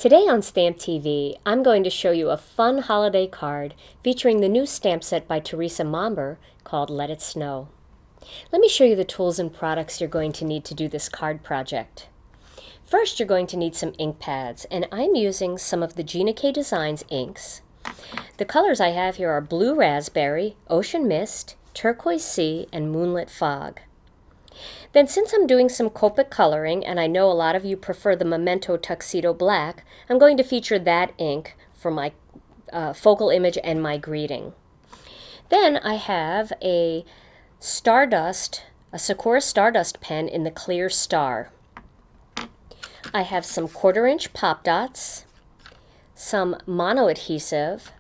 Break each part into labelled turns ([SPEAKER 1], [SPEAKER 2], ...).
[SPEAKER 1] Today on Stamp TV, I'm going to show you a fun holiday card featuring the new stamp set by Theresa Momber called Let It Snow. Let me show you the tools and products you're going to need to do this card project. First, you're going to need some ink pads, and I'm using some of the Gina Designs inks. The colors I have here are Blue Raspberry, Ocean Mist, Turquoise Sea, and Moonlit Fog. Then, since I'm doing some Copic coloring, and I know a lot of you prefer the Memento Tuxedo Black, I'm going to feature that ink for my focal image and my greeting. Then I have a Sakura Stardust pen in the clear star. I have some 1/4 inch pop dots, some mono adhesive,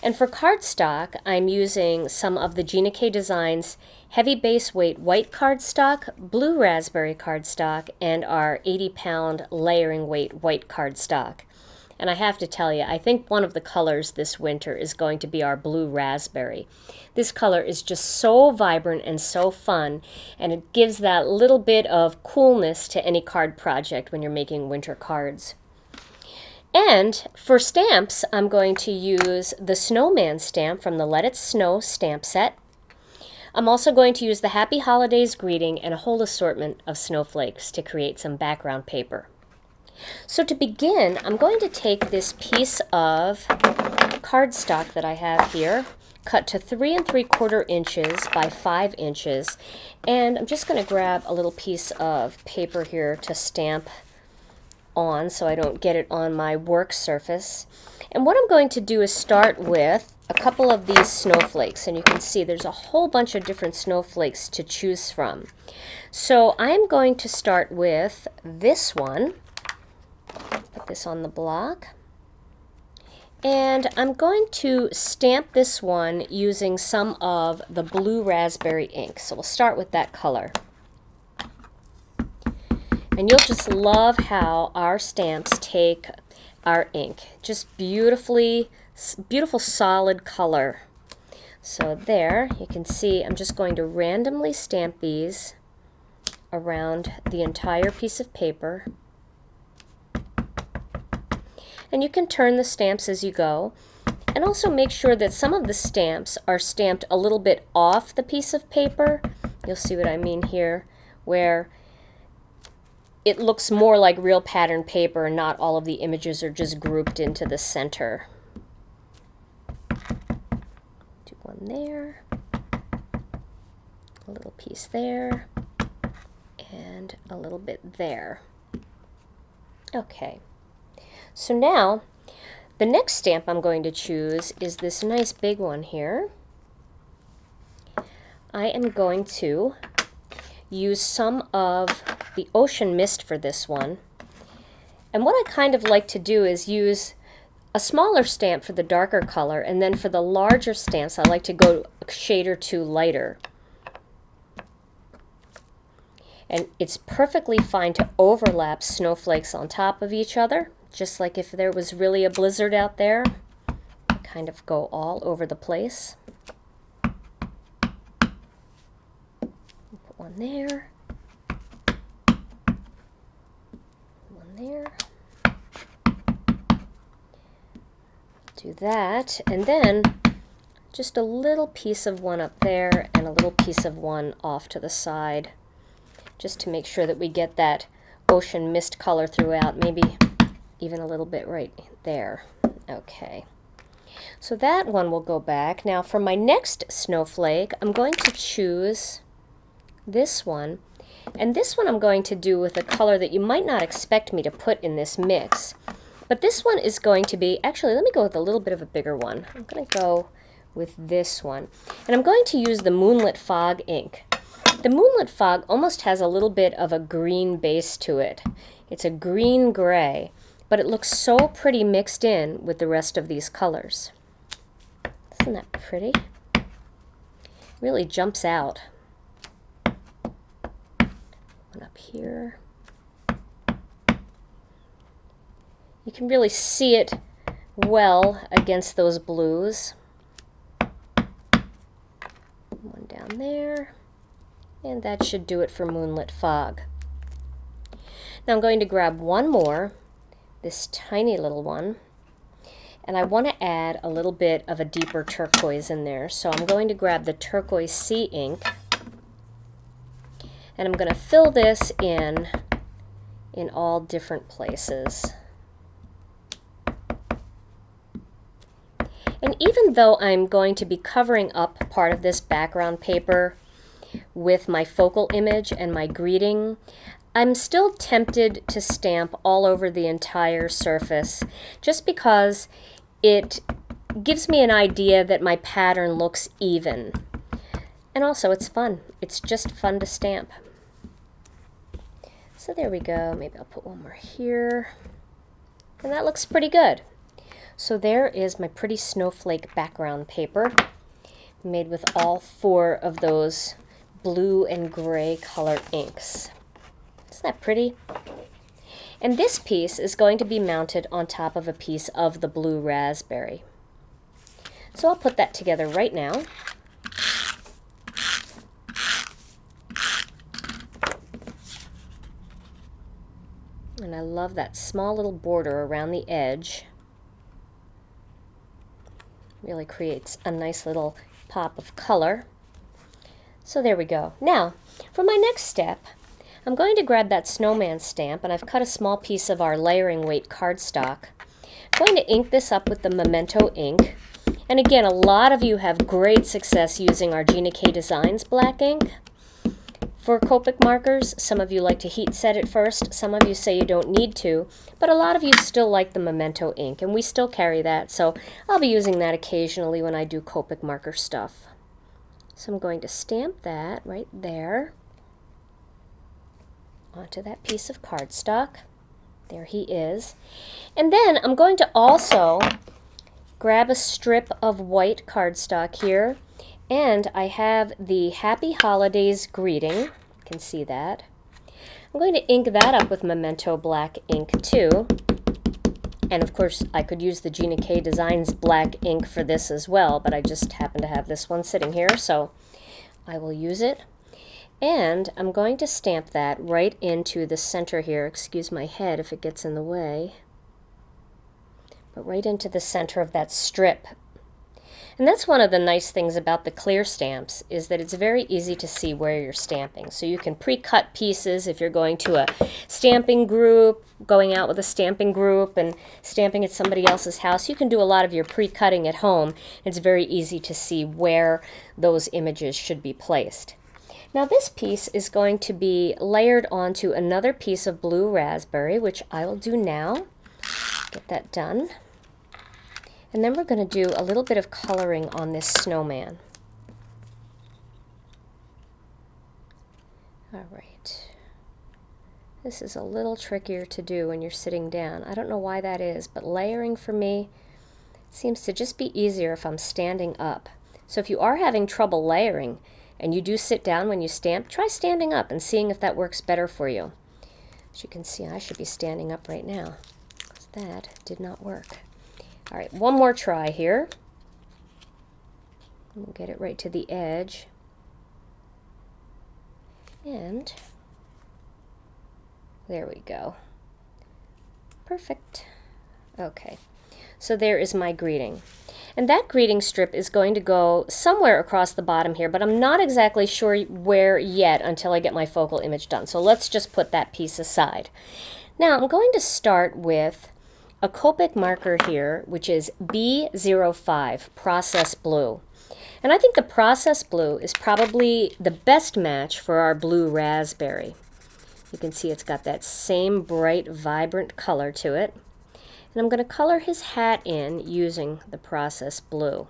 [SPEAKER 1] and for cardstock, I'm using some of the Gina Designs heavy base weight white cardstock, blue raspberry cardstock, and our 80-pound layering weight white cardstock. And I have to tell you, I think one of the colors this winter is going to be our blue raspberry. This color is just so vibrant and so fun, and it gives that little bit of coolness to any card project when you're making winter cards. And for stamps, I'm going to use the Snowman Stamp from the Let It Snow stamp set. I'm also going to use the Happy Holidays greeting and a whole assortment of snowflakes to create some background paper. So to begin, I'm going to take this piece of cardstock that I have here, cut to 3 3/4 inches by 5 inches, and I'm just going to grab a little piece of paper here to stamp on so I don't get it on my work surface. And what I'm going to do is start with a couple of these snowflakes, and you can see there's a whole bunch of different snowflakes to choose from. So I'm going to start with this one. Put this on the block, and I'm going to stamp this one using some of the blue raspberry ink. So we'll start with that color. And you'll just love how our stamps take our ink. Just beautiful solid color. So there, you can see I'm just going to randomly stamp these around the entire piece of paper. And you can turn the stamps as you go. And also make sure that some of the stamps are stamped a little bit off the piece of paper. You'll see what I mean here, where it looks more like real pattern paper and not all of the images are just grouped into the center. Do one there, a little piece there, and a little bit there. Okay, so now the next stamp I'm going to choose is this nice big one here. I am going to use some of the Ocean Mist for this one. And what I kind of like to do is use a smaller stamp for the darker color, and then for the larger stamps I like to go a shade or two lighter. And it's perfectly fine to overlap snowflakes on top of each other, just like if there was really a blizzard out there. Kind of go all over the place. Put one there. There. Do that, and then just a little piece of one up there and a little piece of one off to the side, just to make sure that we get that Ocean Mist color throughout, maybe even a little bit right there. Okay, so that one will go back. Now for my next snowflake, I'm going to choose this one. And this one I'm going to do with a color that you might not expect me to put in this mix. But this one is going to be, actually let me go with a little bit of a bigger one. I'm going to go with this one. And I'm going to use the Moonlit Fog ink. The Moonlit Fog almost has a little bit of a green base to it. It's a green-gray, but it looks so pretty mixed in with the rest of these colors. Isn't that pretty? Really jumps out. Up here. You can really see it well against those blues. One down there, and that should do it for Moonlit Fog. Now I'm going to grab one more this tiny little one. And I want to add a little bit of a deeper turquoise in there. So I'm going to grab the Turquoise Sea ink, and I'm going to fill this in all different places. And even though I'm going to be covering up part of this background paper with my focal image and my greeting, I'm still tempted to stamp all over the entire surface just because it gives me an idea that my pattern looks even. And also it's fun. It's just fun to stamp. So there we go. Maybe I'll put one more here. And that looks pretty good. So there is my pretty snowflake background paper made with all 4 of those blue and gray color inks. Isn't that pretty? And this piece is going to be mounted on top of a piece of the blue raspberry. So I'll put that together right now. And I love that small little border around the edge. Really creates a nice little pop of color. So there we go. Now, for my next step, I'm going to grab that Snowman Stamp, and I've cut a small piece of our layering weight cardstock. I'm going to ink this up with the Memento ink. And again, a lot of you have great success using our Gina K Designs black ink for Copic markers. Some of you like to heat set it first. Some of you say you don't need to, but a lot of you still like the Memento ink, and we still carry that, so I'll be using that occasionally when I do Copic marker stuff. So I'm going to stamp that right there onto that piece of cardstock. There he is. And then I'm going to also grab a strip of white cardstock here, and I have the Happy Holidays greeting. You can see that. I'm going to ink that up with Memento black ink too. And of course I could use the Gina K Designs black ink for this as well, but I just happen to have this one sitting here, so I will use it. And I'm going to stamp that right into the center here. Excuse my head if it gets in the way. But right into the center of that strip. And that's one of the nice things about the clear stamps, is that it's very easy to see where you're stamping. So you can pre-cut pieces if you're going to a stamping group, going out with a stamping group and stamping at somebody else's house. You can do a lot of your pre-cutting at home. It's very easy to see where those images should be placed. Now this piece is going to be layered onto another piece of blue raspberry, which I will do now. Get that done. And then we're going to do a little bit of coloring on this snowman. All right. This is a little trickier to do when you're sitting down. I don't know why that is, but layering for me seems to just be easier if I'm standing up. So if you are having trouble layering and you do sit down when you stamp, try standing up and seeing if that works better for you. As you can see, I should be standing up right now, because that did not work. All right, one more try here. We'll get it right to the edge. And there we go. Perfect. Okay, so there is my greeting. And that greeting strip is going to go somewhere across the bottom here, but I'm not exactly sure where yet until I get my focal image done. So let's just put that piece aside. Now I'm going to start with a Copic marker here, which is B05 Process Blue. And I think the Process Blue is probably the best match for our blue raspberry. You can see it's got that same bright, vibrant color to it. And I'm going to color his hat in using the Process Blue.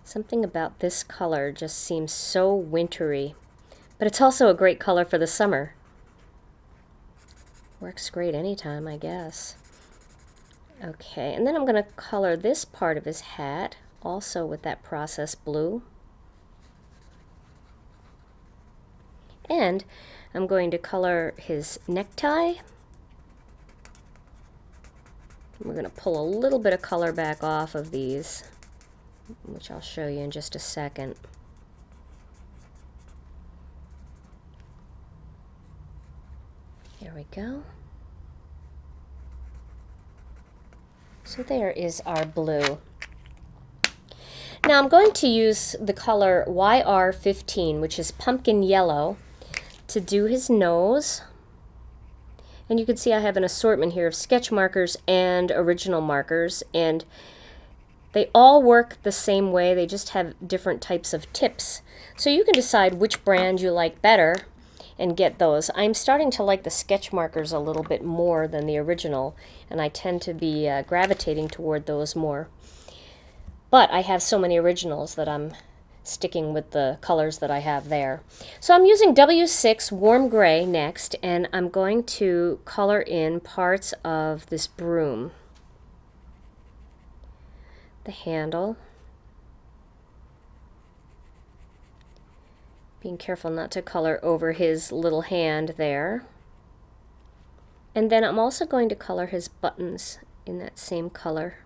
[SPEAKER 1] Something about this color just seems so wintry, but it's also a great color for the summer. Works great anytime, I guess. Okay, and then I'm going to color this part of his hat also with that Process Blue. And I'm going to color his necktie. We're going to pull a little bit of color back off of these, which I'll show you in just a second. There we go. So there is our blue. Now I'm going to use the color YR15, which is pumpkin yellow, to do his nose. And you can see I have an assortment here of sketch markers and original markers, and they all work the same way. They just have different types of tips. So you can decide which brand you like better and get those. I'm starting to like the sketch markers a little bit more than the original, and I tend to be gravitating toward those more. But I have so many originals that I'm sticking with the colors that I have there. So I'm using W6 warm gray next, and I'm going to color in parts of this broom. The handle. Being careful not to color over his little hand there. And then I'm also going to color his buttons in that same color.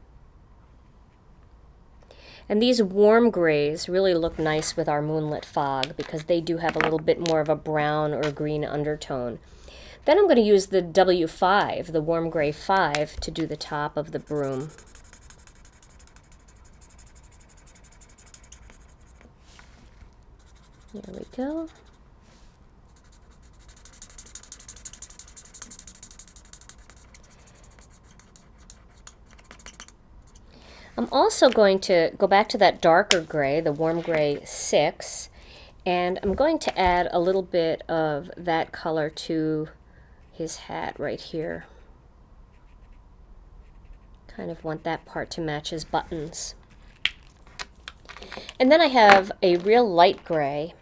[SPEAKER 1] And these warm grays really look nice with our Moonlit fog because they do have a little bit more of a brown or green undertone. Then I'm going to use the W5, the warm gray 5, to do the top of the broom. There we go. I'm also going to go back to that darker gray, the warm gray 6, and I'm going to add a little bit of that color to his hat right here. Kind of want that part to match his buttons. And then I have a real light gray,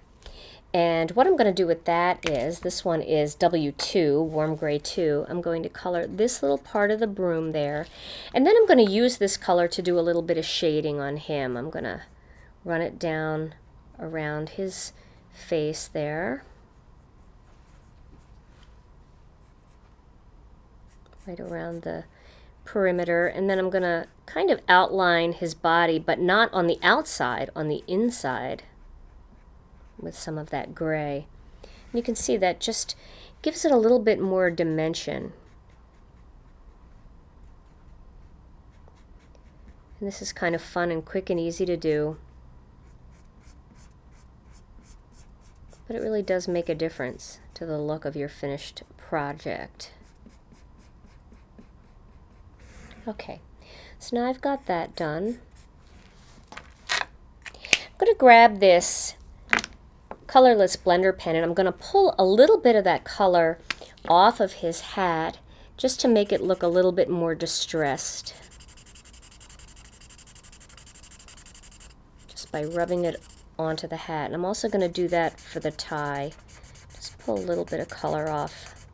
[SPEAKER 1] and what I'm going to do with that is, this one is W2, warm gray 2. I'm going to color this little part of the broom there, and then I'm going to use this color to do a little bit of shading on him. I'm going to run it down around his face there, right around the perimeter, and then I'm going to kind of outline his body, but not on the outside, on the inside, with some of that gray. And you can see that just gives it a little bit more dimension. And this is kind of fun and quick and easy to do, but it really does make a difference to the look of your finished project. Okay, so now I've got that done. I'm going to grab this colorless blender pen, and I'm going to pull a little bit of that color off of his hat just to make it look a little bit more distressed. Just by rubbing it onto the hat. And I'm also going to do that for the tie. Just pull a little bit of color off.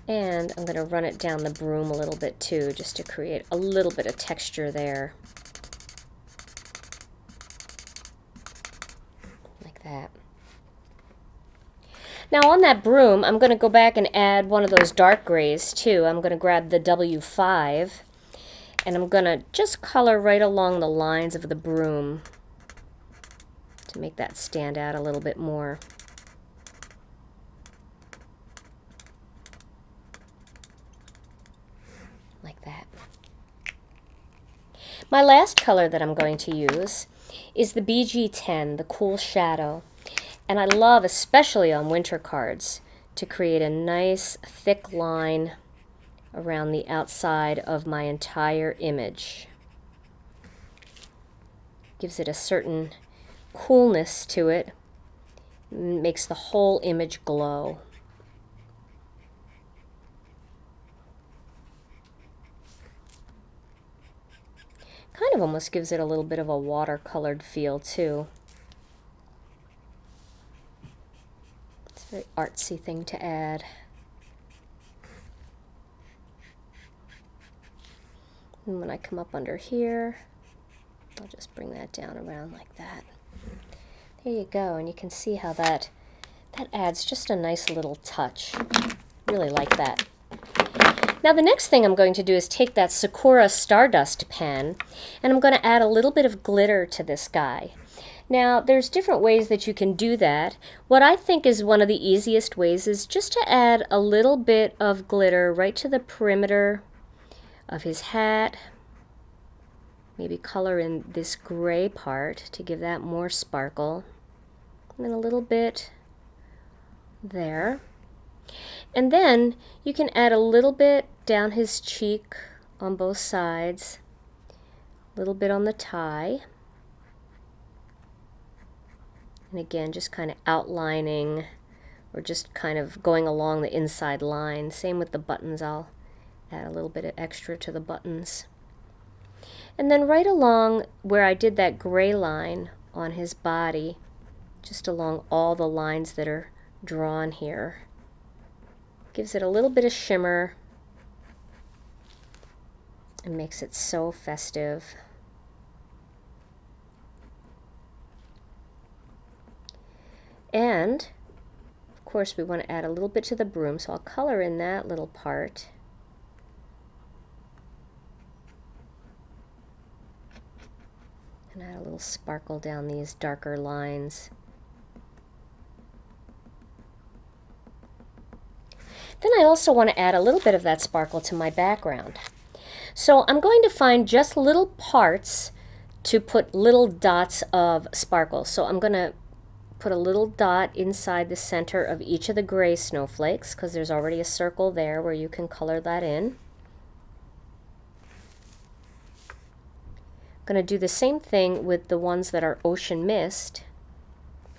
[SPEAKER 1] And I'm going to run it down the broom a little bit too, just to create a little bit of texture there. That. Now on that broom, I'm going to go back and add one of those dark grays too. I'm going to grab the W5, and I'm going to just color right along the lines of the broom to make that stand out a little bit more. Like that. My last color that I'm going to use is the BG10, the Cool Shadow. And I love, especially on winter cards, to create a nice thick line around the outside of my entire image. Gives it a certain coolness to it, makes the whole image glow. Kind of almost gives it a little bit of a watercolored feel too. It's a very artsy thing to add. And when I come up under here, I'll just bring that down around like that. There you go, and you can see how that adds just a nice little touch. Really like that. Now the next thing I'm going to do is take that Sakura Stardust pen, and I'm going to add a little bit of glitter to this guy. Now, there's different ways that you can do that. What I think is one of the easiest ways is just to add a little bit of glitter right to the perimeter of his hat. Maybe color in this gray part to give that more sparkle. And then a little bit there. And then you can add a little bit down his cheek on both sides, a little bit on the tie. And again, just kind of outlining or just kind of going along the inside line. Same with the buttons. I'll add a little bit of extra to the buttons. And then right along where I did that gray line on his body, just along all the lines that are drawn here, gives it a little bit of shimmer and makes it so festive. And of course we want to add a little bit to the broom, so I'll color in that little part. And add a little sparkle down these darker lines. Then I also want to add a little bit of that sparkle to my background. So I'm going to find just little parts to put little dots of sparkle. So I'm going to put a little dot inside the center of each of the gray snowflakes, because there's already a circle there where you can color that in. I'm going to do the same thing with the ones that are ocean mist.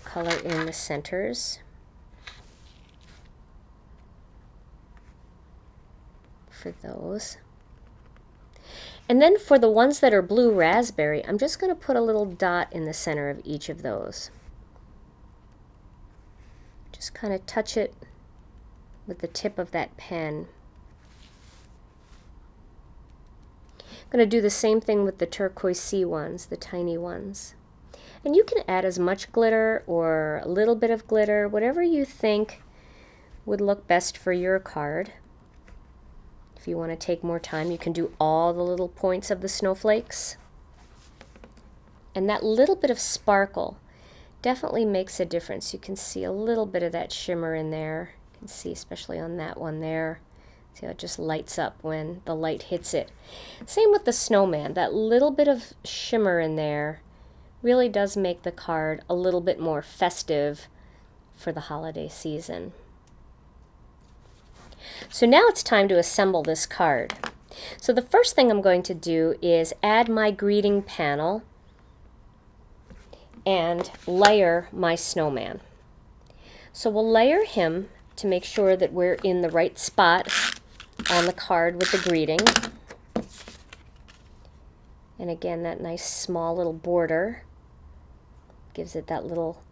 [SPEAKER 1] Color in the centers. For those. And then for the ones that are blue raspberry, I'm just going to put a little dot in the center of each of those. Just kind of touch it with the tip of that pen. I'm going to do the same thing with the turquoise sea ones, the tiny ones. And you can add as much glitter or a little bit of glitter, whatever you think would look best for your card. If you want to take more time, you can do all the little points of the snowflakes. And that little bit of sparkle definitely makes a difference. You can see a little bit of that shimmer in there. You can see especially on that one there. See how it just lights up when the light hits it. Same with the snowman. That little bit of shimmer in there really does make the card a little bit more festive for the holiday season. So now it's time to assemble this card. So the first thing I'm going to do is add my greeting panel and layer my snowman. So we'll layer him to make sure that we're in the right spot on the card with the greeting. And again, that nice small little border gives it that little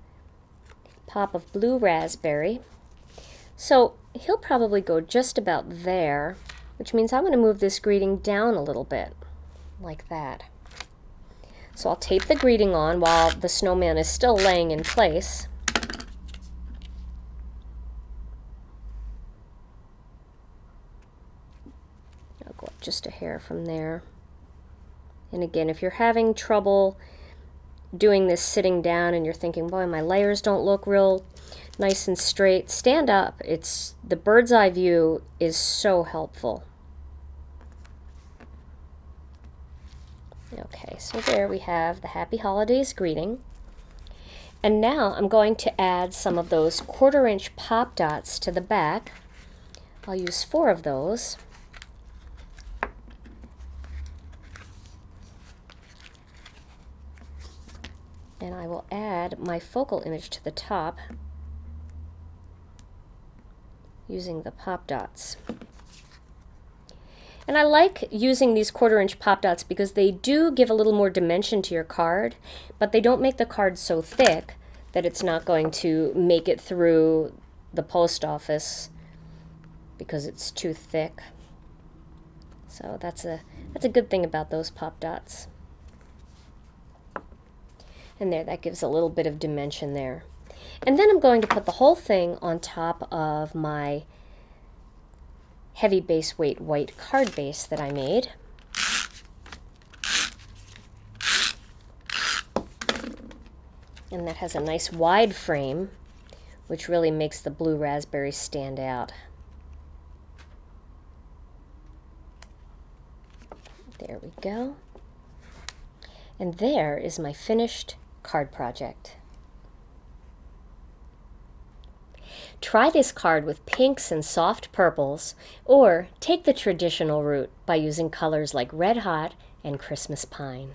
[SPEAKER 1] pop of blue raspberry. So he'll probably go just about there, which means I'm going to move this greeting down a little bit, like that. So I'll tape the greeting on while the snowman is still laying in place. I'll go up just a hair from there. And again, if you're having trouble doing this sitting down and you're thinking, boy, my layers don't look real nice and straight, stand up. It's the bird's eye view is so helpful. Okay, so there we have the Happy Holidays greeting. And now I'm going to add some of those 1/4 inch pop dots to the back. I'll use 4 of those. And I will add my focal image to the top using the pop dots. And I like using these 1/4 inch pop dots because they do give a little more dimension to your card, but they don't make the card so thick that it's not going to make it through the post office because it's too thick. So that's a good thing about those pop dots. And there, that gives a little bit of dimension there. And then I'm going to put the whole thing on top of my heavy base weight white card base that I made. And that has a nice wide frame, which really makes the blue raspberry stand out. There we go. And there is my finished card project. Try this card with pinks and soft purples, or take the traditional route by using colors like Red Hot and Christmas Pine.